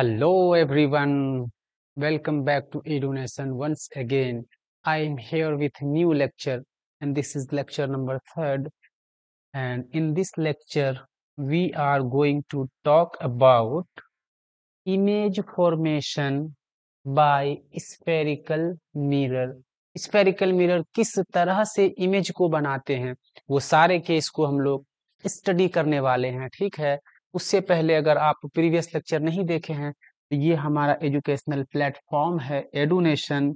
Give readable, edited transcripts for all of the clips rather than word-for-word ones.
Hello everyone, welcome back to EduNation once again. I am here with new lecture and this is lecture number 3rd, and in this lecture we are going to talk about image formation by spherical mirror. Spherical mirror किस तरह से image को बनाते हैं वो सारे case को हम लोग स्टडी करने वाले हैं, ठीक है। उससे पहले अगर आप प्रीवियस लेक्चर नहीं देखे हैं तो ये हमारा एजुकेशनल प्लेटफॉर्म है एडुनेशन,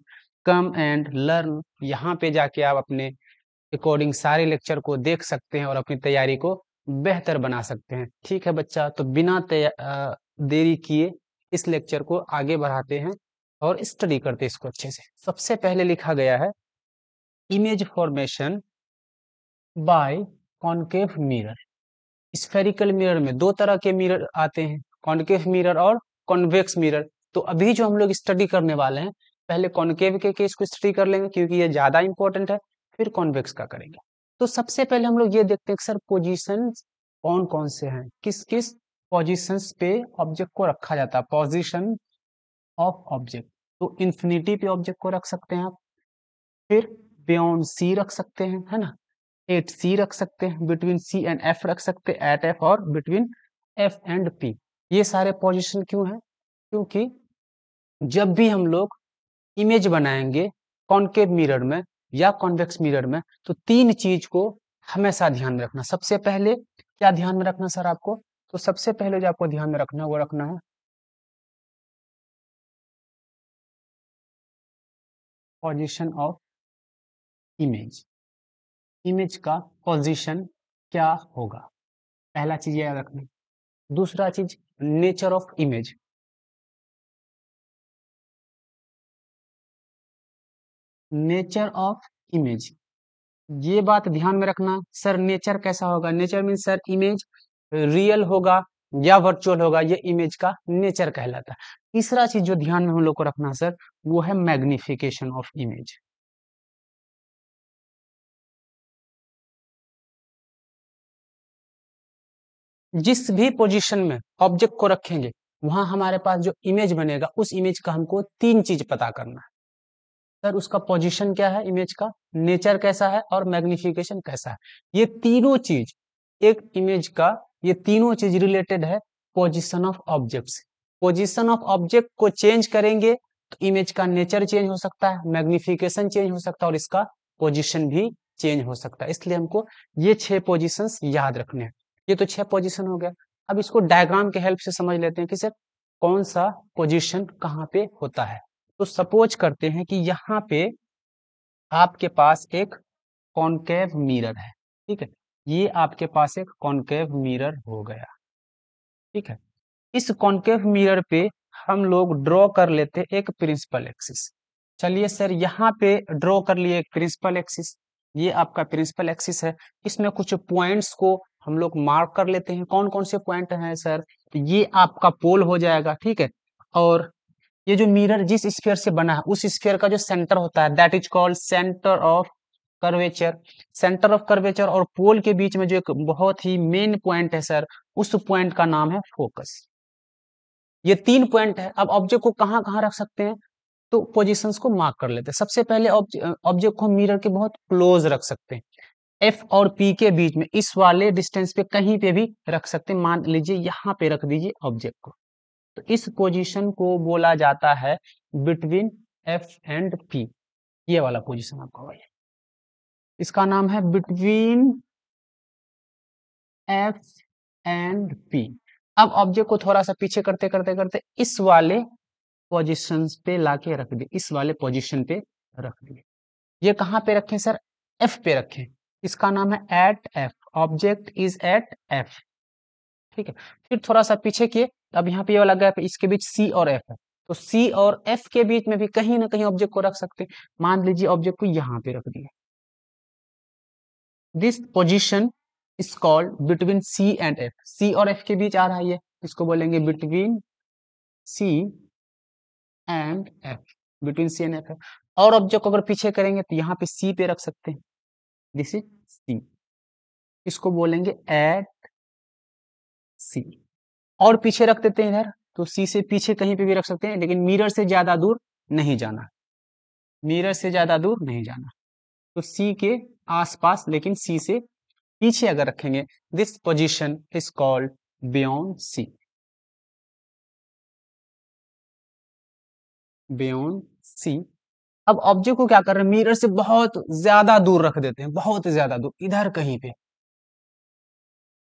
कम एंड लर्न। यहाँ पे जाके आप अपने अकॉर्डिंग सारे लेक्चर को देख सकते हैं और अपनी तैयारी को बेहतर बना सकते हैं, ठीक है बच्चा। तो बिना देरी किए इस लेक्चर को आगे बढ़ाते हैं और स्टडी करते हैं इसको अच्छे से। सबसे पहले लिखा गया है image formation by concave mirror. Spherical mirror में दो तरह के मिरर आते हैं, कॉन्केव मिरर और कॉन्वेक्स मिरर। तो अभी जो हम लोग स्टडी करने वाले हैं, पहले कॉन्केव के केस को स्टडी कर लेंगे क्योंकि ये ज्यादा इंपॉर्टेंट है, फिर कॉन्वेक्स का करेंगे। तो सबसे पहले हम लोग ये देखते हैं कि सर पोजीशन कौन कौन से हैं, किस किस पोजीशंस पे ऑब्जेक्ट को रखा जाता है। पोजीशन ऑफ ऑब्जेक्ट, तो इंफिनिटी पे ऑब्जेक्ट को रख सकते हैं आप, फिर बियॉन्ड सी रख सकते हैं, है ना, एट सी रख सकते हैं, बिटवीन सी एंड एफ रख सकते हैं, एट एफ, और बिटवीन एफ एंड पी। ये सारे पोजीशन क्यों हैं? क्योंकि जब भी हम लोग इमेज बनाएंगे कॉन्केव मिरर में या कॉन्वेक्स मिरर में, तो तीन चीज को हमेशा ध्यान में रखना। सबसे पहले क्या ध्यान में रखना सर आपको? तो सबसे पहले जो आपको ध्यान में रखना है वो रखना है पोजीशन ऑफ इमेज। इमेज का पोजीशन क्या होगा, पहला चीज याद रखना। दूसरा चीज nature of image. Nature of image, ये बात ध्यान में रखना सर, नेचर कैसा होगा? Nature mean sir image real होगा या वर्चुअल होगा, ये इमेज का नेचर कहलाता है। तीसरा चीज जो ध्यान में हम लोग को रखना सर, वो है मैग्निफिकेशन ऑफ इमेज। जिस भी पोजीशन में ऑब्जेक्ट को रखेंगे वहां हमारे पास जो इमेज बनेगा उस इमेज का हमको तीन चीज पता करना है सर। उसका पोजीशन क्या है इमेज का, नेचर कैसा है, और मैग्निफिकेशन कैसा है। ये तीनों चीज एक इमेज का, ये तीनों चीज रिलेटेड है पोजीशन ऑफ ऑब्जेक्ट से। पोजीशन ऑफ ऑब्जेक्ट को चेंज करेंगे तो इमेज का नेचर चेंज हो सकता है, मैग्निफिकेशन चेंज हो सकता है, और इसका पोजीशन भी चेंज हो सकता है। इसलिए हमको ये 6 पोजीशंस याद रखने हैं। ये तो 6 पोजीशन हो गया। अब इसको डायग्राम के हेल्प से समझ लेते हैं कि सर कौन सा पोजीशन कहाँ पे होता है। तो सपोज करते हैं कि यहाँ पे आपके पास एक कॉन्केव मिरर है, ठीक है। ये आपके पास एक कॉन्केव मिरर हो गया, ठीक है। इस कॉन्केव मिरर पे हम लोग ड्रॉ कर लेते हैं एक प्रिंसिपल एक्सिस। चलिए सर यहाँ पे ड्रॉ कर लिए एक प्रिंसिपल एक्सिस, ये आपका प्रिंसिपल एक्सिस है। इसमें कुछ पॉइंट्स को हम लोग मार्क कर लेते हैं। कौन कौन से पॉइंट हैं सर? तो ये आपका पोल हो जाएगा, ठीक है। और ये जो मिरर जिस स्फीयर से बना है उस स्फीयर का जो सेंटर होता है that is called centre of curvature. Centre of curvature और पोल के बीच में जो एक बहुत ही मेन पॉइंट है सर, उस पॉइंट का नाम है फोकस। ये 3 पॉइंट है। अब ऑब्जेक्ट को कहाँ कहाँ रख सकते हैं, तो पोजीशंस को मार्क कर लेते हैं। सबसे पहले ऑब्जेक्ट को मिरर के बहुत क्लोज रख सकते हैं, एफ और पी के बीच में, इस वाले डिस्टेंस पे कहीं पे भी रख सकते हैं। मान लीजिए यहाँ पे रख दीजिए ऑब्जेक्ट को, तो इस पोजीशन को बोला जाता है बिटवीन एफ एंड पी। ये वाला पोजीशन आपका भाई, इसका नाम है बिटवीन एफ एंड पी। अब ऑब्जेक्ट को थोड़ा सा पीछे करते करते करते इस वाले पोजीशन पे लाके रख दिए, इस वाले पोजीशन पे रख दिए। ये कहाँ पे रखें सर? एफ पे रखें। इसका नाम है at F, object is at F, ठीक है। फिर थोड़ा सा पीछे किए, अब यहाँ पे ये वाला गैप है, इसके बीच सी और एफ है, तो सी और एफ के बीच में भी कहीं ना कहीं ऑब्जेक्ट को रख सकते हैं। मान लीजिए ऑब्जेक्ट को यहाँ पे रख दिया। This position is called between C and F. C और एफ के बीच आ रहा है ये, इसको बोलेंगे between C and F, between C and F. और ऑब्जेक्ट को अगर पीछे करेंगे तो यहाँ पे सी पे रख सकते हैं, दिस इज सी, इसको बोलेंगे एट सी। और पीछे रख देते हैं इधर, तो सी से पीछे कहीं पे भी रख सकते हैं, लेकिन मिरर से ज्यादा दूर नहीं जाना, मिरर से ज्यादा दूर नहीं जाना। तो सी के आसपास लेकिन सी से पीछे अगर रखेंगे, this position is called beyond C, beyond C. अब ऑब्जेक्ट को क्या कर रहे हैं, मिरर से बहुत ज्यादा दूर रख देते हैं, बहुत ज्यादा दूर, इधर कहीं पे,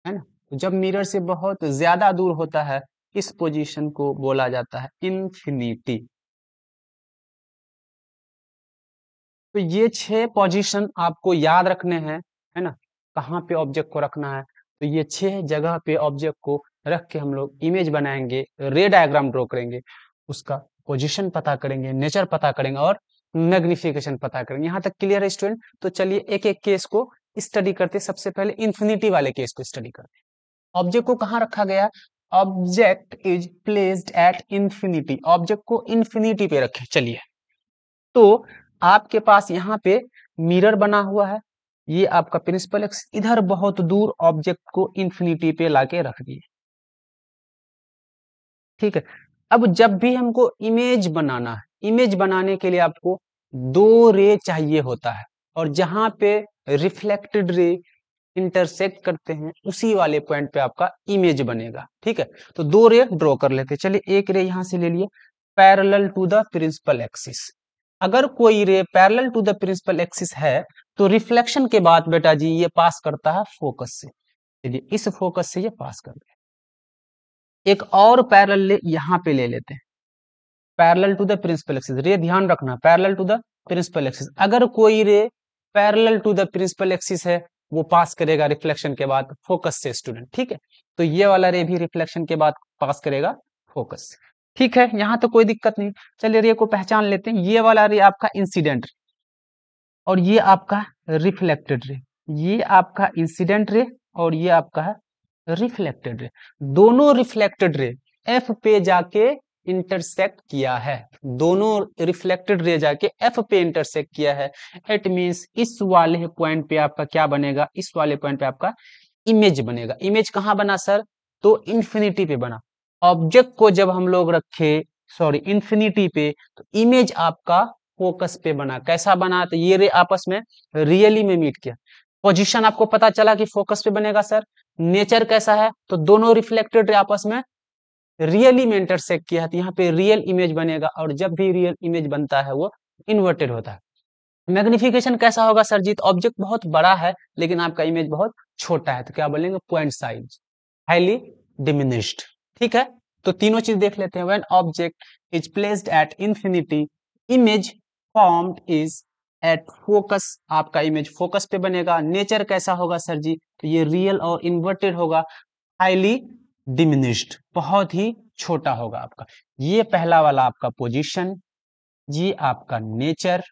है ना। तो जब मिरर से बहुत ज्यादा दूर होता है, इस पोजीशन को बोला जाता है इंफिनिटी। तो ये 6 पोजीशन आपको याद रखने हैं, है ना, कहाँ पे ऑब्जेक्ट को रखना है। तो ये 6 जगह पे ऑब्जेक्ट को रख के हम लोग इमेज बनाएंगे, रे डायग्राम ड्रॉ करेंगे, उसका पोजीशन पता करेंगे, नेचर पता करेंगे और मैग्निफिकेशन पता करेंगे। यहाँ तक क्लियर है स्टूडेंट? तो चलिए एक एक केस को स्टडी करते। सबसे पहले इंफिनिटी वाले केस को स्टडी करते। ऑब्जेक्ट को कहाँ रखा गया? Object is placed at infinity, object को इंफिनिटी पे रखें। चलिए, तो आपके पास यहाँ पे मिरर बना हुआ है, ये आपका प्रिंसिपल एक्स, इधर बहुत दूर ऑब्जेक्ट को इंफिनिटी पे लाके रख दिए, ठीक है। अब जब भी हमको इमेज बनाना है, इमेज बनाने के लिए आपको दो रे चाहिए होता है, और जहां पे रिफ्लेक्टेड रे इंटरसेक्ट करते हैं उसी वाले पॉइंट पे आपका इमेज बनेगा, ठीक है। तो दो रे ड्रॉ कर लेते हैं। चलिए, एक रे यहां से ले लिए parallel to the principal axis. अगर कोई ray parallel to the principal axis है तो रिफ्लेक्शन के बाद बेटा जी ये पास करता है फोकस से। चलिए, इस फोकस से ये पास कर दे। एक और पैरेलल यहां पे ले लेते हैं, parallel to the principal axis. Ray ध्यान रखना, parallel to the principal axis. अगर कोई ray parallel to the principal axis है, वो पास करेगा रिफ्लेक्शन के बाद फोकस से स्टूडेंट, ठीक है। तो ये वाला रे भी रिफ्लेक्शन के बाद पास करेगा फोकस से, ठीक है। यहां तो कोई दिक्कत नहीं। चलिए, रे को पहचान लेते हैं। ये वाला रे आपका इंसिडेंट और ये आपका रिफ्लेक्टेड रे, ये आपका इंसिडेंट रे और ये आपका है रिफ्लेक्टेड रे। दोनों रिफ्लेक्टेड रे एफ पे जाके इंटरसेक्ट किया है, दोनों रिफ्लेक्टेड रे जाके एफ पे इंटरसेक्ट किया है। इट मींस इस वाले पॉइंट पे आपका क्या बनेगा, इस वाले पॉइंट पे आपका इमेज बनेगा। इमेज कहां बना सर? तो इंफिनिटी पे बना। ऑब्जेक्ट को जब हम लोग रखे, सॉरी, इंफिनिटी पे, तो इमेज आपका फोकस पे बना। कैसा बना? तो ये रे आपस में रियली में मीट किया। पोजीशन आपको पता चला कि फोकस पे बनेगा सर। नेचर कैसा है? तो दोनों रिफ्लेक्टेड रे आपस में रियली में इंटरसेक्ट किया है, तो यहाँ पे रियल इमेज बनेगा। और जब भी रियल इमेज बनता है वो इन्वर्टेड होता है। मैग्निफिकेशन कैसा होगा सर जी? तो ऑब्जेक्ट बहुत बड़ा है लेकिन आपका इमेज बहुत छोटा है, तो क्या बोलेंगे? पॉइंट साइज हाईली डिमिनिश्ड, ठीक है। तो तीनों चीज देख लेते हैं। When object is placed at infinity, image formed is at focus, आपका इमेज फोकस पे बनेगा। नेचर कैसा होगा सर जी? तो ये रियल और इन्वर्टेड होगा। हाईली डिमिनिश्ड, बहुत ही छोटा होगा आपका। ये पहला वाला आपका पोजीशन, ये आपका नेचर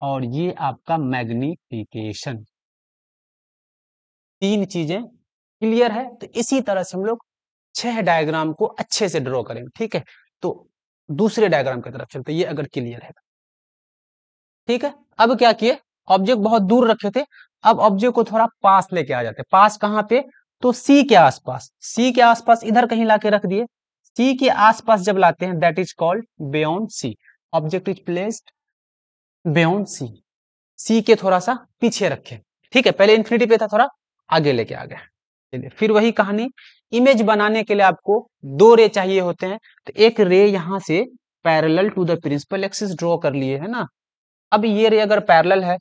और ये आपका मैग्निफिकेशन। तीन चीजें क्लियर है? तो इसी तरह से हम लोग 6 डायग्राम को अच्छे से ड्रॉ करेंगे, ठीक है। तो दूसरे डायग्राम की तरफ चलते, ये अगर क्लियर है, ठीक है। अब क्या किए, ऑब्जेक्ट बहुत दूर रखे थे, अब ऑब्जेक्ट को थोड़ा पास लेके आ जाते। पास कहां पे? तो सी के आसपास, सी के आसपास इधर कहीं लाके रख दिए। सी के आसपास जब लाते हैं, that is called beyond C. Object is placed beyond C, C के थोड़ा सा पीछे रखे, ठीक है। पहले इंफिनिटी पे था, थोड़ा आगे लेके आ गए। चलिए, फिर वही कहानी। इमेज बनाने के लिए आपको दो रे चाहिए होते हैं, तो एक रे यहां से parallel to the principal axis draw कर लिए, है ना। अब ये रे अगर पैरेलल है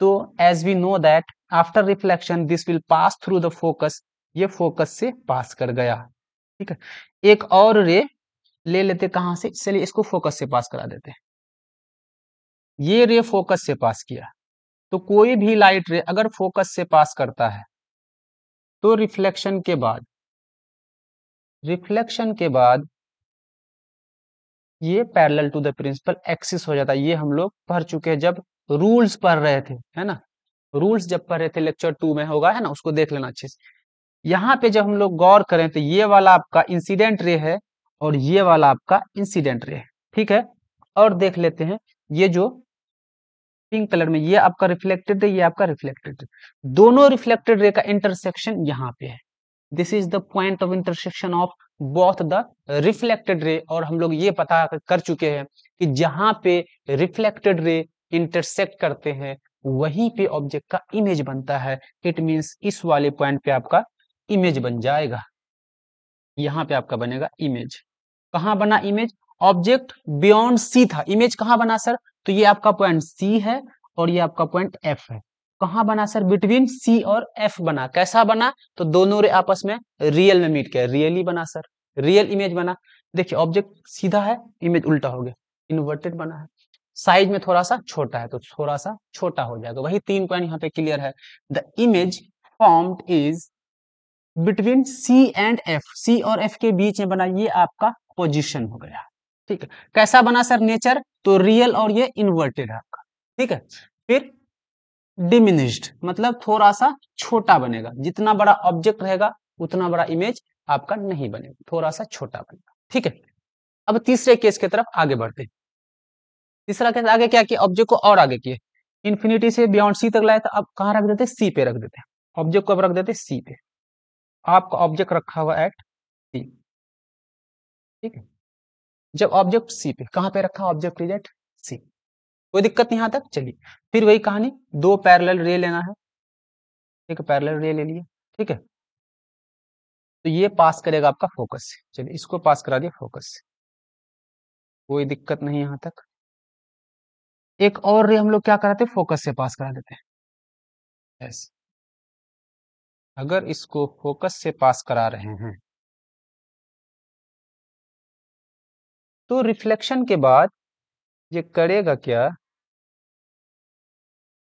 तो as we know that after reflection this will pass through the focus, ये फोकस से पास कर गया, ठीक है। एक और रे ले लेते, कहां से? चलिए, इसको फोकस से पास करा देते हैं। ये रे फोकस से पास किया, तो कोई भी लाइट रे अगर फोकस से पास करता है तो रिफ्लेक्शन के बाद, रिफ्लेक्शन के बाद ये parallel to the principal axis हो जाता है। ये हम लोग पढ़ चुके हैं जब रूल्स पढ़ रहे थे, है ना। रूल्स जब पढ़ रहे थे, लेक्चर 2 में होगा, है ना, उसको देख लेना अच्छे से। यहाँ पे जब हम लोग गौर करें तो ये वाला आपका इंसिडेंट रे है और ये वाला आपका इंसिडेंट रे है, ठीक है। और देख लेते हैं, ये जो पिंक कलर में, ये आपका रिफ्लेक्टेड रे, ये आपका रिफ्लेक्टेड रे। दोनों रिफ्लेक्टेड रे का इंटरसेक्शन यहाँ पे है। This is the point of intersection of both the reflected ray, और हम लोग ये पता कर चुके हैं कि जहां पे रिफ्लेक्टेड रे इंटरसेक्ट करते हैं वहीं पे ऑब्जेक्ट का इमेज बनता है। इट मींस इस वाले पॉइंट पे आपका इमेज बन जाएगा, यहाँ पे आपका बनेगा इमेज। कहाँ बना इमेज? ऑब्जेक्ट बियॉन्ड सी था, इमेज कहाँ बना सर? तो ये आपका पॉइंट सी है और ये आपका पॉइंट एफ है। कहाँ बना सर? बिटवीन सी और एफ बना। कैसा बना? तो दोनों रे आपस में रियल में मीट किया, रियली बना सर, रियल इमेज बना। देखिए ऑब्जेक्ट सीधा है, इमेज उल्टा हो गया, इन्वर्टेड बना है। साइज में थोड़ा सा छोटा है तो थोड़ा सा छोटा हो जाएगा। वही 3 पॉइंट यहाँ पे क्लियर है। The image formed is between C and F, C और एफ के बीच में बना, ये आपका पोजीशन हो गया। ठीक है, कैसा बना सर? नेचर, तो रियल और ये इन्वर्टेड है आपका। ठीक है, फिर डिमिनिश्ड मतलब थोड़ा सा छोटा बनेगा, जितना बड़ा ऑब्जेक्ट रहेगा उतना बड़ा इमेज आपका नहीं बनेगा, थोड़ा सा छोटा बनेगा। ठीक है, अब तीसरे केस की तरफ आगे बढ़ते हैं। तीसरा केस आगे क्या किया? ऑब्जेक्ट को और आगे किए, इन्फिनिटी से बियॉन्ड सी तक लाए, तो अब कहाँ रख देते? सी पे रख देते हैं ऑब्जेक्ट को, अब रख देते सी पे। आपका ऑब्जेक्ट रखा हुआ एट सी। ठीक है, जब ऑब्जेक्ट सी पे, कहां पे रखा ऑब्जेक्ट इज एट सी, कोई दिक्कत नहीं यहां तक। चलिए फिर वही कहानी, दो पैरेलल रे लेना है। ठीक है, पैरेलल रे ले लिए। ठीक है, तो ये पास करेगा आपका फोकस से। चलिए इसको पास करा दिया फोकस से, कोई दिक्कत नहीं यहां तक। एक और रे हम लोग क्या कराते हैं? फोकस से पास करा देते हैं ऐसे। अगर इसको फोकस से पास करा रहे हैं तो रिफ्लेक्शन के बाद ये करेगा क्या?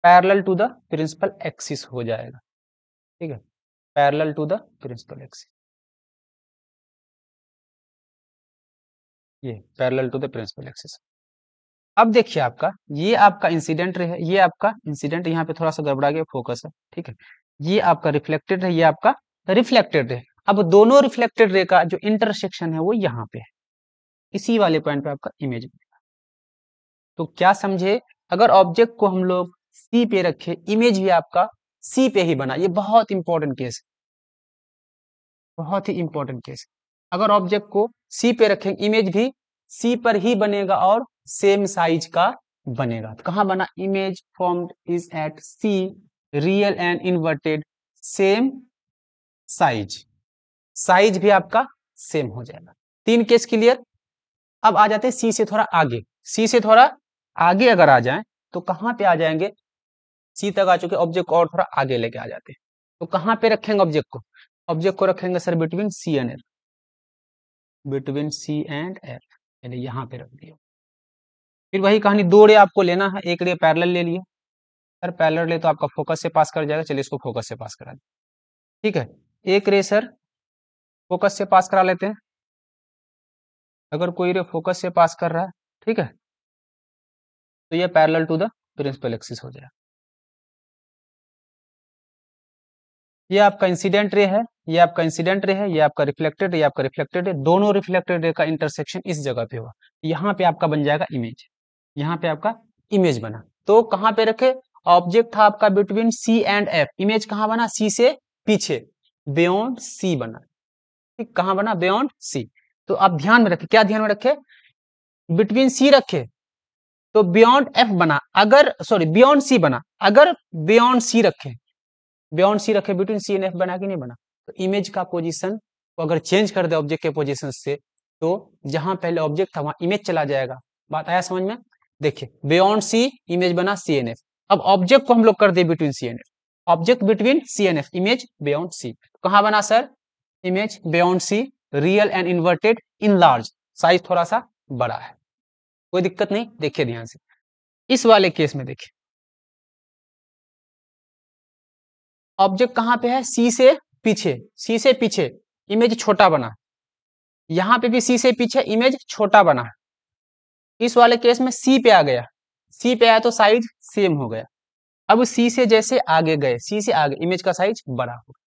Parallel to the principal axis हो जाएगा। ठीक है, parallel to the principal axis, ये parallel to the principal axis. अब देखिए आपका, ये आपका इंसिडेंट रे है, ये आपका इंसिडेंट, यहाँ पे थोड़ा सा गड़बड़ा गया, फोकस है। ठीक है, ये आपका रिफ्लेक्टेड है, ये आपका रिफ्लेक्टेड है। अब दोनों रिफ्लेक्टेड रे का जो इंटरसेक्शन है वो यहाँ पे है, इसी वाले पॉइंट पे आपका इमेज। तो क्या समझे? अगर ऑब्जेक्ट को हम लोग सी पे रखे, इमेज भी आपका सी पे ही बना। ये बहुत इंपॉर्टेंट केस है, बहुत ही इंपॉर्टेंट केस। अगर ऑब्जेक्ट को सी पे रखेंगे, इमेज भी सी पर ही बनेगा और सेम साइज का बनेगा। तो कहां बना? Image formed is at C, real and inverted, same size, size भी आपका सेम हो जाएगा। 3 केस क्लियर। अब आ जाते हैं सी से थोड़ा आगे। सी से थोड़ा आगे अगर आ जाएं तो कहां पे आ जाएंगे? सी तक आ चुके, ऑब्जेक्ट को और थोड़ा आगे लेके आ जाते हैं। तो कहां पे रखेंगे ऑब्जेक्ट को? ऑब्जेक्ट को रखेंगे sir between C and F, between C and F, यानी यहाँ पे रख दिया। फिर वही कहानी, दो रे आपको लेना है, एक रे पैरेलल ले लिए सर, पैरेलल ले तो आपका फोकस से पास कर जाएगा। चलिए इसको फोकस से पास करा दें। ठीक है, एक रे सर फोकस से पास करा लेते हैं। अगर कोई रे फोकस से पास कर रहा है, ठीक है, तो ये parallel to the principal axis हो जाएगा। ये आपका इंसिडेंट रे है, ये आपका इंसिडेंट रे है, ये आपका रिफ्लेक्टेड रे, ये आपका रिफ्लेक्टेड रे। दोनों रिफ्लेक्टेड रे का इंटरसेक्शन इस जगह पे होगा, यहाँ पे आपका बन जाएगा इमेज, यहाँ पे आपका इमेज बना। तो कहाँ पे रखे? ऑब्जेक्ट था आपका between C and F, image कहाँ बना? सी से पीछे, बियॉन्ड सी बना। ठीक, कहाँ बना? Beyond C. तो आप ध्यान में रखे, क्या ध्यान में रखे? बिटवीन सी रखे तो बियॉन्ड एफ बना, अगर सॉरी बियॉन्ड सी बना, अगर बियॉन्ड सी रखे, बियॉन्ड सी रखे, बिटवीन सी एंड एफ बना कि नहीं बना? तो इमेज का पोजीशन को अगर चेंज कर दे ऑब्जेक्ट के पोजीशन से, तो जहां पहले ऑब्जेक्ट था वहां इमेज चला जाएगा। बात आया समझ में? देखिए बियॉन्ड सी, इमेज बना सी एन एफ। अब ऑब्जेक्ट को हम लोग कर दे between C and F, object between C and F, image beyond C. कहां बना sir? Image beyond C, real and inverted in large, size थोड़ा सा बड़ा है, कोई दिक्कत नहीं। देखिए ध्यान से इस वाले केस में, देखिए ऑब्जेक्ट कहां पे है? सी से पीछे, सी से पीछे, इमेज छोटा बना। यहां पे भी सी से पीछे, इमेज छोटा बना। इस वाले केस में सी पे आ गया, सी पे आया तो साइज सेम हो गया। अब सी से जैसे आगे गए, सी से आगे, इमेज का साइज बड़ा हो गया।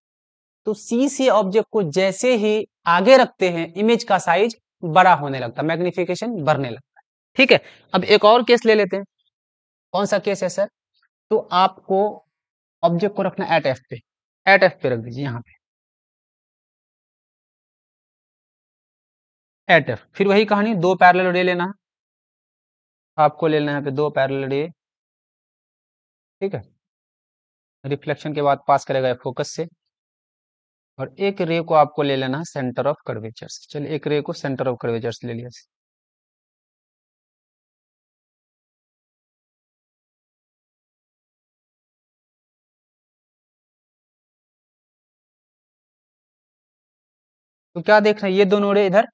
तो सी से ऑब्जेक्ट को जैसे ही आगे रखते हैं, इमेज का साइज बड़ा होने लगता, मैग्निफिकेशन बढ़ने लगता है। ठीक है, अब एक और केस ले लेते हैं। कौन सा केस है सर? तो आपको ऑब्जेक्ट को रखना एट एफ पे, एट एफ पे रख दीजिए यहाँ पे। At F. फिर वही कहानी, दो पैरेलल रे लेना है आपको, लेना है यहाँ पे दो पैरेलल रे, ठीक है। रिफ्लेक्शन के बाद पास करेगा फोकस से, और एक रे को आपको ले लेना है सेंटर ऑफ कर्वेचर से। चलिए एक रे को सेंटर ऑफ कर्वेचर से ले लिया। तो क्या देख रहे हैं, ये दोनों रे इधर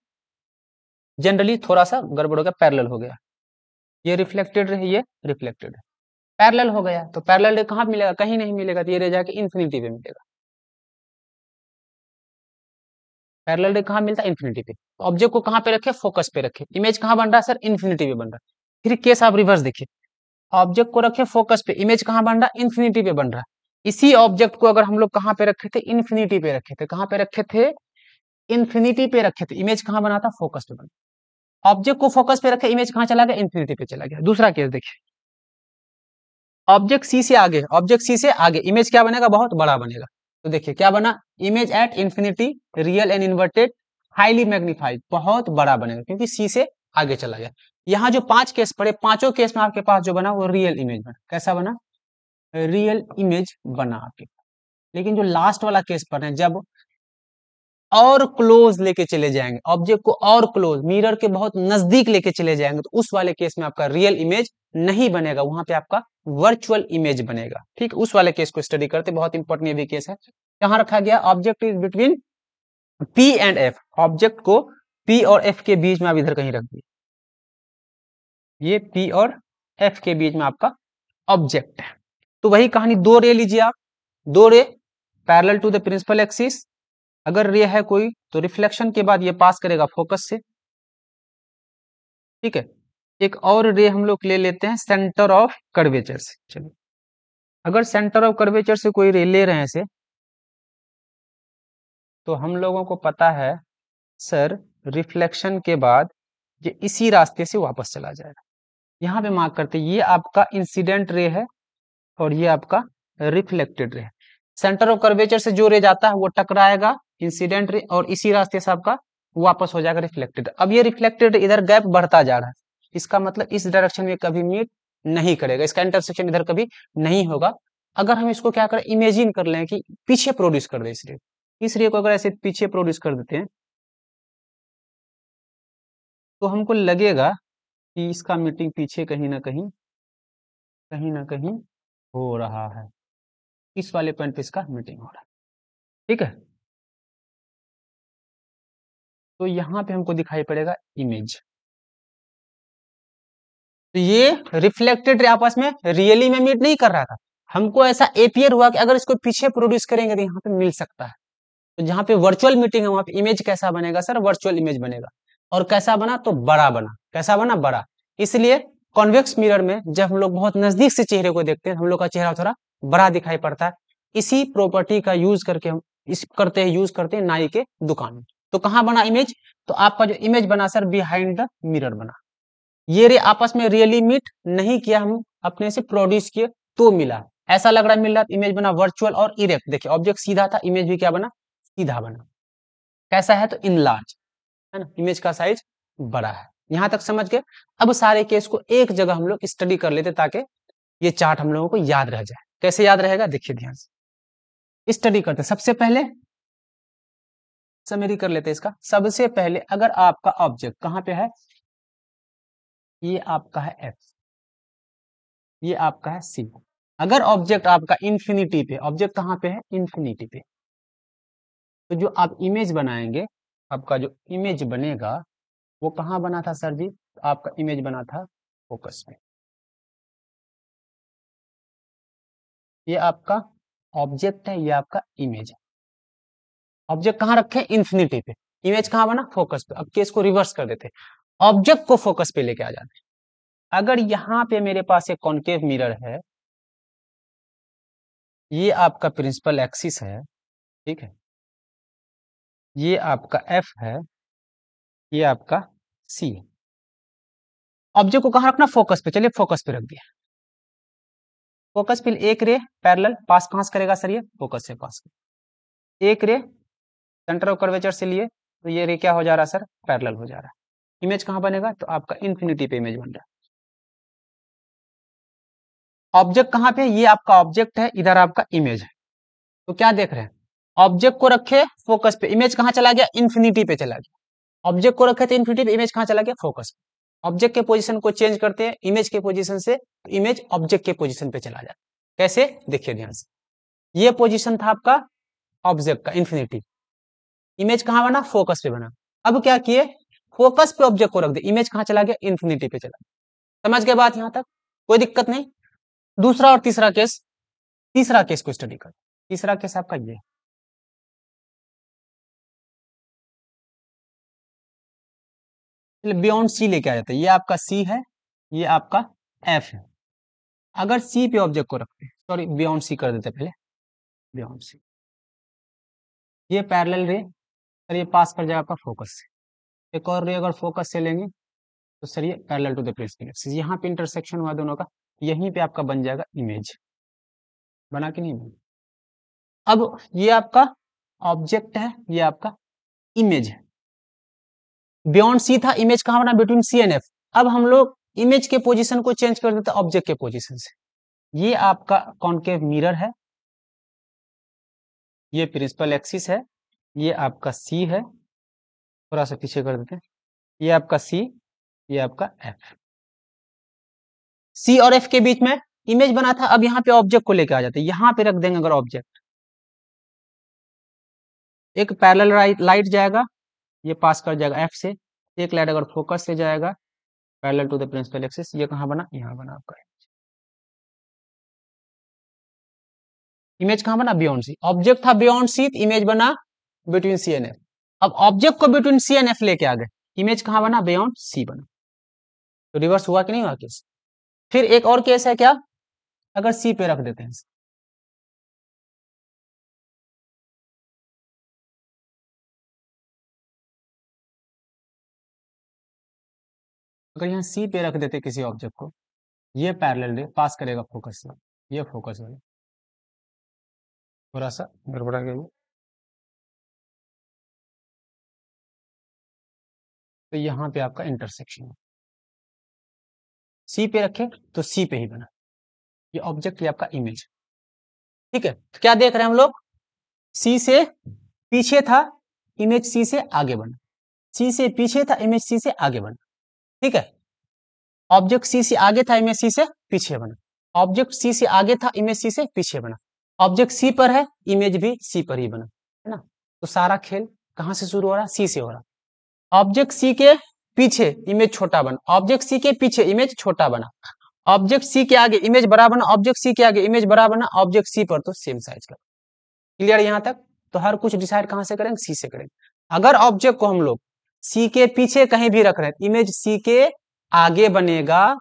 जनरली थोड़ा सा गड़बड़ हो गया, पैरेलल हो गया। ये रिफ्लेक्टेड रे, ये रिफ्लेक्टेड है, पैरेलल हो गया। तो पैरेलल रे कहाँ मिलेगा, कहीं नहीं मिलेगा, तो ये रे जाके इन्फिनिटी पे मिलेगा। पैरेलल रे कहाँ मिलता है, इन्फिनिटी पे। ऑब्जेक्ट को कहाँ पे रखे, फोकस पे रखे। इमेज कहाँ बन रहा है सर, इन्फिनिटी पे बन रहा है। फिर केस आप रिवर्स देखिए, ऑब्जेक्ट को रखे फोकस पे, इमेज कहाँ बन रहा है, इन्फिनिटी पे बन रहा है। इसी ऑब्जेक्ट को अगर हम लोग कहाँ पे रखे थे, इन्फिनिटी पे रखे थे। कहाँ पे रखे थे, इन्फिनिटी पे रखे थे। इमेज कहाँ बना था, फोकस पे बना। ऑब्जेक्ट को फोकस पे रखे, इमेज कहाँ चला गया, इन्फिनिटी पे चला गया। दूसरा केस देखिए, ऑब्जेक्ट सी से आगे, ऑब्जेक्ट सी से आगे, इमेज क्या बनेगा, बहुत बड़ा बनेगा। तो देखिए क्या बना, image at infinity, real and inverted, highly magnified, बहुत बड़ा बनेगा क्योंकि सी से आगे चला गया। यहाँ जो पांच केस पड़े, पांचों केस में आपके पास जो बना वो रियल इमेज बना। कैसा बना, रियल इमेज बना आपके। लेकिन जो लास्ट वाला केस पढ़ रहे हैं, जब और क्लोज लेके चले जाएंगे ऑब्जेक्ट को, और क्लोज मिरर के बहुत नजदीक लेके चले जाएंगे, तो उस वाले केस में आपका रियल इमेज नहीं बनेगा, वहां पे आपका वर्चुअल इमेज बनेगा। ठीक, उस वाले केस को स्टडी करते, बहुत इंपॉर्टेंट ये भी केस है। यहां रखा गया object is between P and F, object को पी और एफ के बीच में आप इधर कहीं रख दिए। ये पी और एफ के बीच में आपका ऑब्जेक्ट है। तो वही कहानी, दो रे लीजिए आप, दो ray parallel to the principal axis. अगर रे है कोई तो रिफ्लेक्शन के बाद ये पास करेगा फोकस से, ठीक है। एक और रे हम लोग ले लेते हैं सेंटर ऑफ कर्वेचर से। चलिए, अगर सेंटर ऑफ कर्वेचर से कोई रे ले रहे हैं से, तो हम लोगों को पता है सर, रिफ्लेक्शन के बाद ये इसी रास्ते से वापस चला जाएगा। यहाँ पे मार्क करते हैं, ये आपका इंसिडेंट रे है और ये आपका रिफ्लेक्टेड रे है। सेंटर ऑफ कर्वेचर से जो रे जाता है वो टकराएगा इंसिडेंट रे, और इसी रास्ते से आपका वापस हो जाएगा रिफ्लेक्टेड। अब ये रिफ्लेक्टेड इधर गैप बढ़ता जा रहा है, इसका मतलब इस डायरेक्शन में कभी मीट नहीं करेगा, इसका इंटरसेक्शन इधर कभी नहीं होगा। अगर हम इसको क्या करें, इमेजिन कर लें कि पीछे प्रोड्यूस कर दे इस रे को अगर ऐसे पीछे प्रोड्यूस कर देते हैं, तो हमको लगेगा कि इसका मीटिंग पीछे कहीं ना कहीं हो रहा है। इस वाले पॉइंट पे इसका मीटिंग हो रहा है, ठीक है। तो यहाँ पे हमको दिखाई पड़ेगा इमेज। तो ये रिफ्लेक्टेड रे आपस में रियली में मीट नहीं कर रहा था, हमको ऐसा एपियर हुआ कि अगर इसको पीछे प्रोड्यूस करेंगे तो यहाँ पे मिल सकता है। तो जहाँ पे वर्चुअल मीटिंग है वहां पे इमेज कैसा बनेगा सर, वर्चुअल इमेज बनेगा। और कैसा बना, तो बड़ा बना। कैसा बना, बड़ा। इसलिए कॉन्वेक्स मिरर में जब हम लोग बहुत नजदीक से चेहरे को देखते हैं, हम लोग का चेहरा थोड़ा बड़ा दिखाई पड़ता है। इसी प्रॉपर्टी का यूज करके हम यूज करते हैं नाई के दुकान में। तो कहाँ बना इमेज, तो आपका जो इमेज बना सर, बिहाइंड द मिरर बना। ये रे आपस में रियली मीट नहीं किया, हम अपने से प्रोड्यूस किए तो मिला। ऐसा लग रहा है मिल रहा, इमेज बना वर्चुअल और इरेक्ट। देखिए ऑब्जेक्ट सीधा था, इमेज भी क्या बना, सीधा बना। कैसा है, तो इन लार्ज, है ना, इमेज का साइज बड़ा है। यहां तक समझ गए। अब सारे केस को एक जगह हम लोग स्टडी कर लेते, ताकि ये चार्ट हम लोगों को याद रह जाए। कैसे याद रहेगा, देखिए ध्यान से स्टडी करते। सबसे पहले समरी कर लेते इसका। सबसे पहले अगर आपका ऑब्जेक्ट कहां पे है, ये आपका है एफ, ये आपका है सी। अगर ऑब्जेक्ट आपका इन्फिनिटी पे, ऑब्जेक्ट कहां पे है, इन्फिनिटी पे, तो जो आप इमेज बनाएंगे, आपका जो इमेज बनेगा वो कहाँ बना था सर जी, आपका इमेज बना था फोकस में। ये आपका ऑब्जेक्ट है, ये आपका इमेज है। ऑब्जेक्ट कहाँ रखे, इन्फिनिटी पे, इमेज कहाँ बना, फोकस पे। अब केस को रिवर्स कर देते, ऑब्जेक्ट को फोकस पे लेके आ जाते। अगर यहाँ पे मेरे पास एक कॉन्केव मिरर है, ये आपका प्रिंसिपल एक्सिस है, ठीक है, ये आपका एफ है, ये आपका सी है। ऑब्जेक्ट को कहाँ रखना, फोकस पे। चलिए फोकस पे रख दिया। फोकस पे एक रे पैरेलल पास कहां से करेगा सर, ये फोकस से पास। एक रे सेंटर ऑफ कर्वेचर से लिए, तो ये रे क्या हो जा रहा है सर, पैरेलल हो जा रहा है। इमेज कहाँ बनेगा, तो आपका इन्फिनिटी पे इमेज बन रहा है। ऑब्जेक्ट कहाँ पे, ये आपका ऑब्जेक्ट है, इधर आपका इमेज है। तो क्या देख रहे हैं, ऑब्जेक्ट को रखे फोकस पे, इमेज कहाँ चला गया, इन्फिनिटी पे चला गया। ऑब्जेक्ट को रखे थे इन्फिनिटी पे, इमेज कहाँ चला गया, फोकस पे। ऑब्जेक्ट के पोजीशन को चेंज करते हैं इमेज के पोजीशन से, तो इमेज ऑब्जेक्ट के पोजीशन पे चला जाता है। कैसे, देखिए ध्यान से, ये पोजीशन था आपका ऑब्जेक्ट का इन्फिनिटी, इमेज कहाँ बना, फोकस पे बना। अब क्या किए, फोकस पे ऑब्जेक्ट को रख दे, इमेज कहाँ चला गया, इन्फिनिटी पे चला। समझ गए बात यहां तक, कोई दिक्कत नहीं। दूसरा और तीसरा केस, तीसरा केस को स्टडी कर। तीसरा केस आपका ये, बियॉन्ड सी लेके आ जाते हैं, ये आपका सी है, ये आपका एफ है। अगर सी पे ऑब्जेक्ट को रखते हैं, सॉरी बियॉन्ड सी कर देते पहले, बियॉन्ड सी, ये पैरेलल रे सर, ये पास कर जाएगा आपका फोकस से। एक और रे अगर फोकस से लेंगे तो सर ये parallel to the principal axis, यहाँ पे इंटरसेक्शन हुआ दोनों का, यहीं पे आपका बन जाएगा इमेज। बना कि नहीं बना। अब ये आपका ऑब्जेक्ट है, ये आपका इमेज है। बियॉन्ड सी था, इमेज कहां बना, बिटवीन सी एंड एफ। अब हम लोग इमेज के पोजीशन को चेंज कर देते ऑब्जेक्ट के पोजीशन से। ये आपका कॉन्केव मिरर है, ये प्रिंसिपल एक्सिस है, ये आपका सी है, थोड़ा सा पीछे कर देते हैं, ये आपका सी, ये आपका एफ। सी और एफ के बीच में इमेज बना था, अब यहाँ पे ऑब्जेक्ट को लेके आ जाते हैं, यहाँ पे रख देंगे अगर ऑब्जेक्ट, एक पैरेलल लाइट जाएगा, ये पास कर जाएगा एफ से, एक लाइट अगर फोकस से जाएगा parallel to the principal axis, ये कहाँ बना, यहाँ बना आपका इमेज, कहाँ बना, बियॉन्ड सी। ऑब्जेक्ट था बियॉन्ड सी, इमेज बना बिटवीन सी एंड एफ। अब ऑब्जेक्ट को बिटवीन सी एंड एफ लेके आ गए, इमेज कहाँ बना, बियॉन्ड सी बना। तो रिवर्स हुआ कि नहीं हुआ केस। फिर एक और केस है क्या, अगर सी पे रख देते हैं, अगर यहाँ सी पे रख देते किसी ऑब्जेक्ट को, ये पैरेलल रे पास करेगा फोकस से, ये फोकस है, थोड़ा सा गड़बड़ा गया ये। तो यहाँ पे आपका इंटरसेक्शन है, सी पे रखे तो सी पे ही बना, ये ऑब्जेक्ट, ये आपका इमेज। ठीक है, तो क्या देख रहे हैं हम लोग, सी से पीछे था, इमेज सी से आगे बना, सी से पीछे था, इमेज सी से आगे बना। ठीक है, ऑब्जेक्ट सी से आगे था, इमेज सी से पीछे बना, ऑब्जेक्ट सी से आगे था, इमेज सी से पीछे बना, ऑब्जेक्ट सी पर है, इमेज भी सी पर ही बना, है ना। तो सारा खेल कहां से शुरू हो रहा, सी से हो रहा। ऑब्जेक्ट सी के पीछे इमेज छोटा बना, ऑब्जेक्ट सी के पीछे इमेज छोटा बना, ऑब्जेक्ट सी के आगे इमेज बड़ा बना, ऑब्जेक्ट सी के आगे इमेज बड़ा बना, ऑब्जेक्ट सी पर तो सेम साइज का। क्लियर यहां तक, तो हर कुछ डिसाइड कहां से करेंगे, सी से करेंगे। अगर ऑब्जेक्ट को हम लोग सी के पीछे कहीं भी रख रहे हैं, इमेज सी के आगे बनेगा,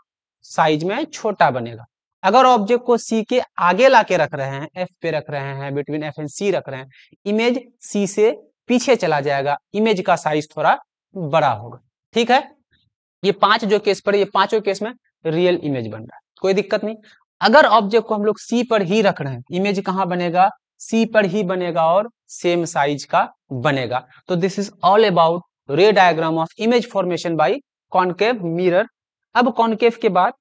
साइज में छोटा बनेगा। अगर ऑब्जेक्ट को सी के आगे लाके रख रहे हैं, एफ पे रख रहे हैं, बिटवीन एफ एंड सी रख रहे हैं, इमेज सी से पीछे चला जाएगा, इमेज का साइज थोड़ा बड़ा होगा। ठीक है, ये पांच जो केस पड़े, ये पांचों केस में रियल इमेज बन रहा है, कोई दिक्कत नहीं। अगर ऑब्जेक्ट को हम लोग सी पर ही रख रहे हैं, इमेज कहां बनेगा, सी पर ही बनेगा और सेम साइज का बनेगा। तो दिस इज ऑल अबाउट रे diagram of image formation by concave mirror. अब कॉन्केव के बाद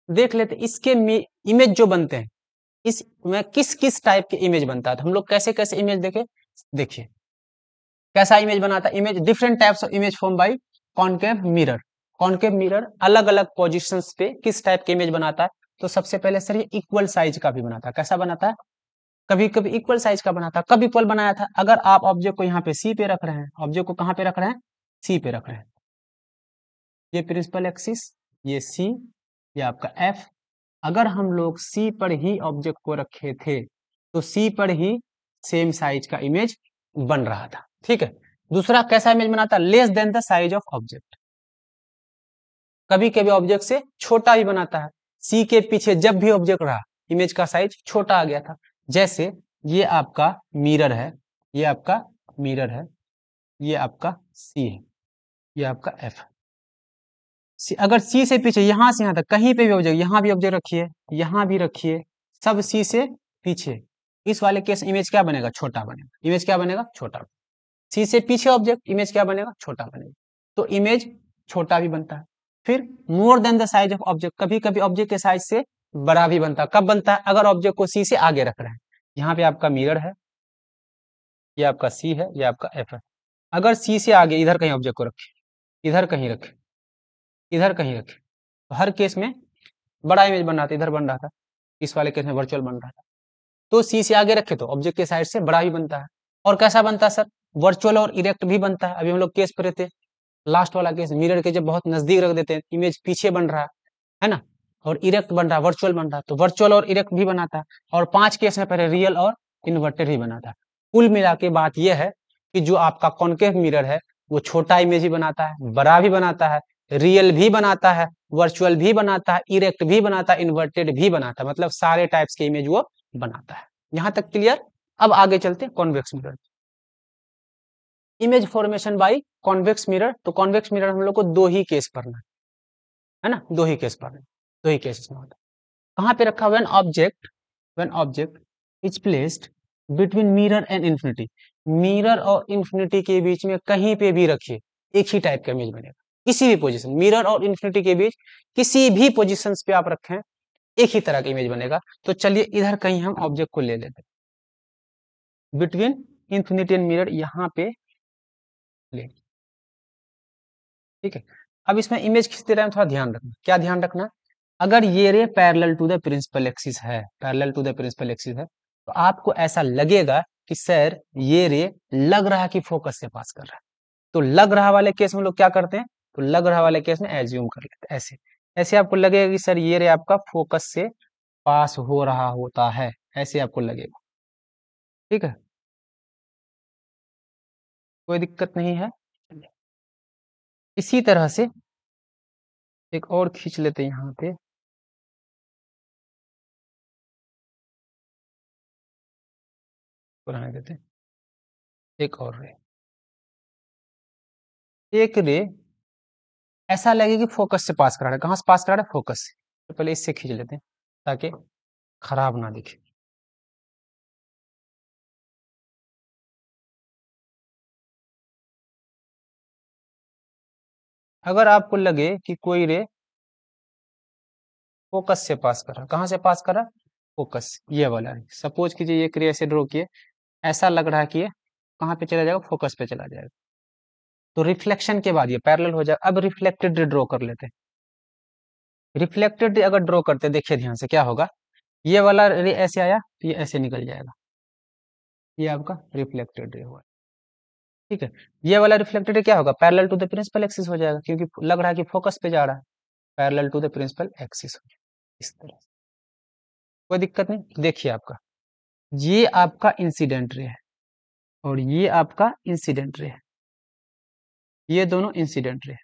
देख लेते इसके इमेज जो बनते हैं, इसमें किस किस टाइप के इमेज बनता है, तो हम लोग कैसे कैसे इमेज देखे, देखिए कैसा इमेज बनाता है। Image, different types of image form by concave mirror. Concave mirror अलग अलग पोजीशंस पे किस टाइप के इमेज बनाता है, तो सबसे पहले सर ये इक्वल साइज का भी बनाता है। कैसा बनाता है, कभी कभी इक्वल साइज का बनाता है। कब इक्वल बनाया था, अगर आप ऑब्जेक्ट को यहाँ पे सी पे रख रहे हैं, ऑब्जेक्ट को कहाँ पे रख रहे हैं, सी पे रख रहे हैं, ये प्रिंसिपल एक्सिस, ये सी, ये आपका एफ। अगर हम लोग सी पर ही ऑब्जेक्ट को रखे थे, तो सी पर ही सेम साइज का इमेज बन रहा था। ठीक है, दूसरा कैसा इमेज बनाता, less than the size of object, कभी कभी ऑब्जेक्ट से छोटा भी बनाता है। सी के पीछे जब भी ऑब्जेक्ट रहा, इमेज का साइज छोटा आ गया था। जैसे ये आपका मिरर है, ये आपका मिरर है, ये आपका सी है, ये आपका एफ। अगर सी से पीछे, यहां से यहां तक कहीं पे भी ऑब्जेक्ट, यहां भी ऑब्जेक्ट रखिए, यहां भी रखिए, सब सी से पीछे, इस वाले केस इमेज क्या बनेगा, छोटा बनेगा, इमेज क्या बनेगा, छोटा। सी से पीछे ऑब्जेक्ट, इमेज क्या बनेगा, छोटा बनेगा। तो इमेज छोटा भी बनता है। फिर more than the size of object, कभी कभी ऑब्जेक्ट के साइज से बड़ा भी बनता है। कब बनता है, अगर ऑब्जेक्ट को सी से आगे रख रहे हैं। यहाँ पे आपका मिरर है, ये आपका सी है, ये आपका एफ है। अगर सी से आगे इधर कहीं ऑब्जेक्ट को रखे, इधर कहीं रखे, इधर कहीं रखे, तो हर केस में बड़ा इमेज बन रहा था, इधर बन रहा था, इस वाले केस में वर्चुअल बन रहा था। तो सी से आगे रखे तो ऑब्जेक्ट के साइड से बड़ा ही बनता है। और कैसा बनता है सर, वर्चुअल और इरेक्ट भी बनता है। अभी हम लोग केस पर थे, लास्ट वाला केस, मिरर के जब बहुत नजदीक रख देते हैं, इमेज पीछे बन रहा है ना, और इरेक्ट बन रहा है, वर्चुअल बन रहा है, तो वर्चुअल और इरेक्ट भी बनाता है। और 5 केस में पहले रियल और इन्वर्टेड ही बनाता है। कुल मिला के बात यह है कि जो आपका कॉन्केव मिरर है वो छोटा इमेज ही बनाता है, बड़ा भी बनाता है, रियल भी बनाता है, वर्चुअल भी बनाता है, इरेक्ट भी बनाता है, इन्वर्टेड भी बनाता है, मतलब सारे टाइप्स के इमेज वो बनाता है। यहां तक क्लियर। अब आगे चलते हैं convex mirror. Image formation by convex mirror. तो कॉन्वेक्स मिरर हम लोग को दो ही केस पढ़ना है ना, दो ही केस पढ़ना, दो ही केस इसमें होता है। कहां पे रखा, when object is placed between mirror and infinity, mirror और इंफिनिटी के बीच में कहीं पे भी रखिए, एक ही टाइप का इमेज बनेगा। किसी भी पोजीशन, मिरर और इंफिनिटी के बीच किसी भी पोजीशन पे आप रखें, एक ही तरह का इमेज बनेगा। तो चलिए इधर कहीं हम ऑब्जेक्ट को ले लेते हैं, बिटवीन इंफिनिटी एंड मिरर, यहाँ पे ले, ठीक है। अब इसमें इमेज खींचते रहे थोड़ा ध्यान रखना, क्या ध्यान रखना, अगर ये ray parallel to the principal axis है, parallel to the principal axis है, तो आपको ऐसा लगेगा कि सर ये रे लग रहा है कि फोकस से पास कर रहा है। तो लग रहा वाले केस में लोग क्या करते हैं, तो लग रहा वाले केस में एज्यूम कर लेते हैं, ऐसे ऐसे आपको लगेगा कि सर ये रे आपका फोकस से पास हो रहा होता है, ऐसे आपको लगेगा, ठीक है, कोई दिक्कत नहीं है। इसी तरह से एक और खींच लेते हैं यहाँ पे, बनाने देते हैं एक और रे, एक रे ऐसा लगे कि फोकस से पास करा रहा है, कहां से पास करा रहा है, फोकस से। तो पहले इससे खींच लेते हैं ताकि खराब ना दिखे। अगर आपको लगे कि कोई रे फोकस से पास कर रहा है, कहां से पास कर रहा है, फोकस, ये वाला रे, सपोज कीजिए ये रे ऐसे ड्रॉ किए, ऐसा लग रहा है कि ये कहां पे चला जाएगा, फोकस पे चला जाएगा। तो रिफ्लेक्शन के बाद ये पैरेलल हो जाएगा। अब रिफ्लेक्टेड रे ड्रॉ कर लेते हैं। रिफ्लेक्टेड रे अगर ड्रॉ करते हैं, देखिए ध्यान से क्या होगा, ये वाला रे ऐसे आया तो ये ऐसे निकल जाएगा, ये आपका रिफ्लेक्टेड रे हुआ, ठीक है। ये वाला रिफ्लेक्टेड रे क्या होगा, parallel to the principal axis हो जाएगा, क्योंकि लग रहा है कि फोकस पे जा रहा है, parallel to the principal axis हो जाएगा इस तरह से। कोई दिक्कत नहीं। देखिए आपका, ये आपका इंसिडेंट रे है और ये आपका इंसिडेंट रे है, ये दोनों इंसिडेंट रे है,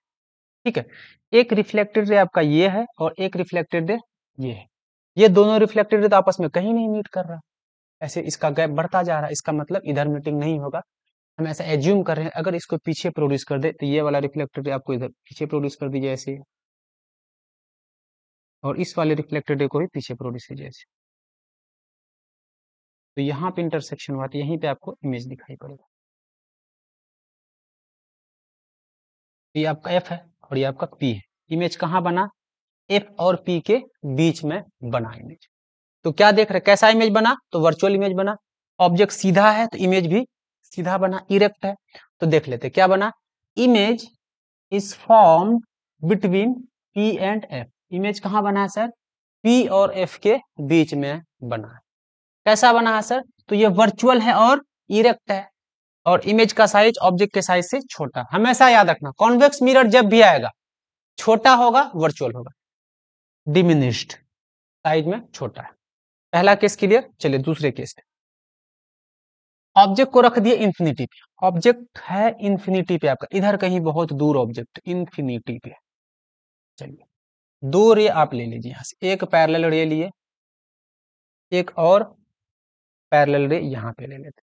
ठीक है। एक रिफ्लेक्टेड रे आपका ये है और एक रिफ्लेक्टेड रे ये है। ये दोनों रिफ्लेक्टेड रे तो आपस में कहीं नहीं मीट कर रहा, ऐसे इसका गैप बढ़ता जा रहा है, इसका मतलब इधर मीटिंग नहीं होगा। हम ऐसा एज्यूम कर रहे हैं, अगर इसको पीछे प्रोड्यूस कर दे तो ये वाला रिफ्लेक्टेड रे आपको इधर पीछे प्रोड्यूस कर दीजिए ऐसे, और इस वाले रिफ्लेक्टेड रे को भी पीछे प्रोड्यूस कीजिए ऐसे। तो यहाँ पे इंटरसेक्शन हुआ तो यहीं पे आपको इमेज दिखाई पड़ेगा। ये आपका एफ है और ये आपका पी है। इमेज कहाँ बना, एफ और पी के बीच में बना इमेज। तो क्या देख रहे, कैसा इमेज बना, तो वर्चुअल इमेज बना। ऑब्जेक्ट सीधा है तो इमेज भी सीधा बना, इरेक्ट है तो देख लेते क्या बना, image is form between P and F. Image कहाँ बना है सर, पी और एफ के बीच में बना है। कैसा बना है सर, तो ये वर्चुअल है और इरेक्ट है, और इमेज का साइज ऑब्जेक्ट के साइज से छोटा। हमेशा याद रखना, कॉन्वेक्स मिरर जब भी आएगा छोटा होगा, वर्चुअल होगा, डिमिनिश्ड, साइज में छोटा है। पहला केस क्लियर। चलिए दूसरे केस पे, ऑब्जेक्ट को रख दिए इंफिनिटी पे, ऑब्जेक्ट है इंफिनिटी पे आपका, इधर कहीं बहुत दूर ऑब्जेक्ट इंफिनिटी पे। चलिए दो रे आप ले लीजिए यहां से, एक पैरेलल रे लिए, एक और पैरेलल रे यहां पे ले लेते।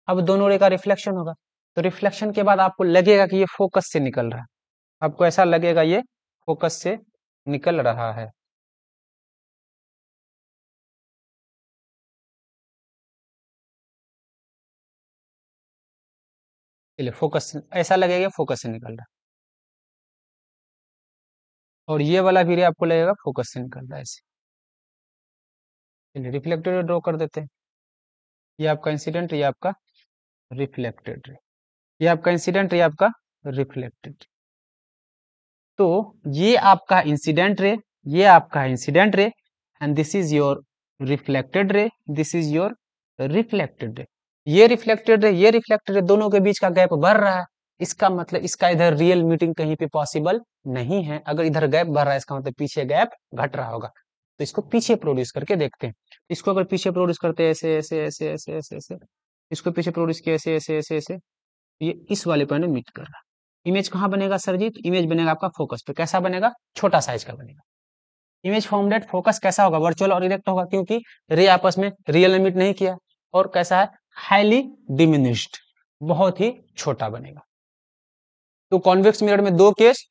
अब दोनों रे का रिफ्लेक्शन होगा, तो रिफ्लेक्शन के बाद आपको लगेगा कि ये फोकस से निकल रहा है, आपको ऐसा लगेगा ये फोकस से निकल रहा है। चलिए फोकस ऐसा लगेगा, फोकस से निकल रहा है। और ये वाला भी रे आपको लगेगा फोकस से निकल रहा है ऐसे। चलिए रिफ्लेक्टेड ड्रॉ कर देते हैं। ये आपका इंसिडेंट, ये आपका रिफ्लेक्टेड रे। ये आपका इंसिडेंट, ये आपका रिफ्लेक्टेड। तो ये आपका इंसिडेंट रे, ये आपका incident ray, and this is your reflected ray, this is your reflected ray. ये रिफ्लेक्टेड रे, ये रिफ्लेक्टेड रे, दोनों के बीच का गैप बढ़ रहा है। इसका मतलब इसका इधर रियल मीटिंग कहीं पे पॉसिबल नहीं है। अगर इधर गैप बढ़ रहा है, इसका मतलब पीछे गैप घट रहा होगा। तो इसको पीछे प्रोड्यूस करके देखते हैं। इसको अगर पीछे प्रोड्यूस करते हैं ऐसे ऐसे ऐसे ऐसे ऐसे ऐसे, इसको पीछे प्रोड्यूस किया ऐसे ऐसे ऐसे ऐसे, ये इस वाले पॉइंट में मीट कर रहा है। इमेज कहाँ बनेगा सर जी? तो इमेज बनेगा आपका फोकस पे। कैसा बनेगा? छोटा साइज का बनेगा। इमेज फॉर्म्ड एट फोकस कैसा होगा? वर्चुअल और इरेक्ट होगा, क्योंकि रे आपस में रियल में मीट नहीं किया। और कैसा है? हाईली डिमिनिश्ड, बहुत ही छोटा बनेगा। तो कॉन्वेक्स मिरर में दो केस,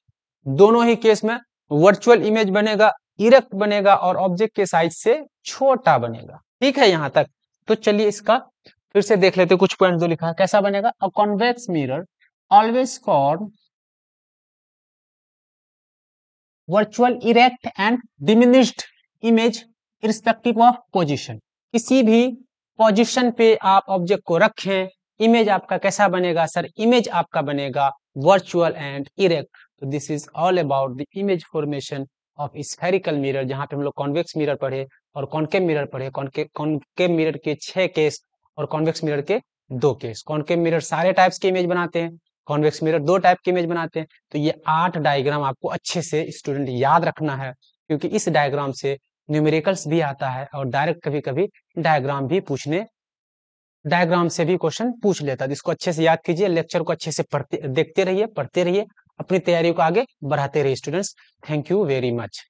दोनों ही केस में वर्चुअल इमेज बनेगा, इरेक्ट बनेगा और ऑब्जेक्ट के साइज से छोटा बनेगा। ठीक है यहां तक? तो चलिए इसका फिर से देख लेते, कुछ पॉइंट जो लिखा है कैसा बनेगा। A convex mirror always form virtual erect and diminished image irrespective of position. किसी भी पोजीशन पे आप ऑब्जेक्ट को रखें, इमेज आपका कैसा बनेगा सर? इमेज आपका बनेगा वर्चुअल एंड इरेक्ट। तो this is all about the image formation of spherical mirror, जहां पे हम लोग कॉन्वेक्स मिरर पढ़े और कॉनकेव मिरर पढ़े। कॉनकेव मिरर के 6 केस और कॉन्वेक्स मिरर के 2 केस। कॉनकेव मिरर सारे टाइप्स के इमेज बनाते हैं, कॉन्वेक्स मिरर 2 टाइप के इमेज बनाते हैं। तो ये 8 डायग्राम आपको अच्छे से स्टूडेंट याद रखना है, क्योंकि इस डायग्राम से न्यूमेरिकल्स भी आता है और डायरेक्ट कभी कभी डायग्राम से भी क्वेश्चन पूछ लेता है। इसको अच्छे से याद कीजिए, लेक्चर को अच्छे से देखते रहिए, पढ़ते रहिए, अपनी तैयारी को आगे बढ़ाते रहिए students. Thank you very much.